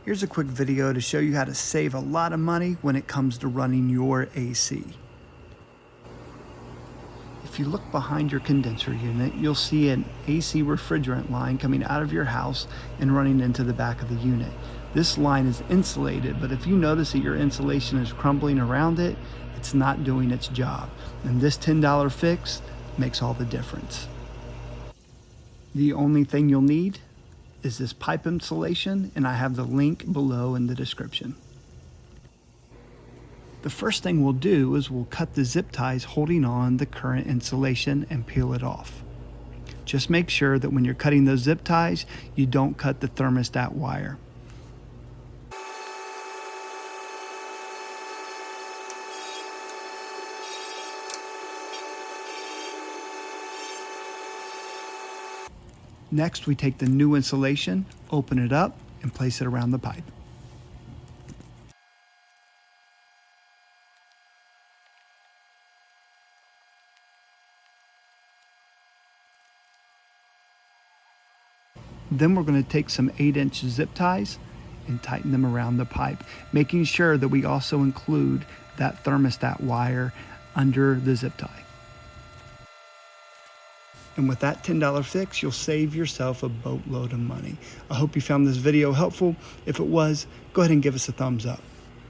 Here's a quick video to show you how to save a lot of money when it comes to running your AC. If you look behind your condenser unit, you'll see an AC refrigerant line coming out of your house and running into the back of the unit. This line is insulated, but if you notice that your insulation is crumbling around it, it's not doing its job. And this $10 fix makes all the difference. The only thing you'll need is this pipe insulation, and I have the link below in the description. The first thing we'll do is we'll cut the zip ties holding on the current insulation and peel it off. Just make sure that when you're cutting those zip ties, you don't cut the thermostat wire. Next, we take the new insulation, open it up, and place it around the pipe. Then we're going to take some 8-inch zip ties and tighten them around the pipe, making sure that we also include that thermostat wire under the zip tie. And with that $10 fix, you'll save yourself a boatload of money. I hope you found this video helpful. If it was, go ahead and give us a thumbs up.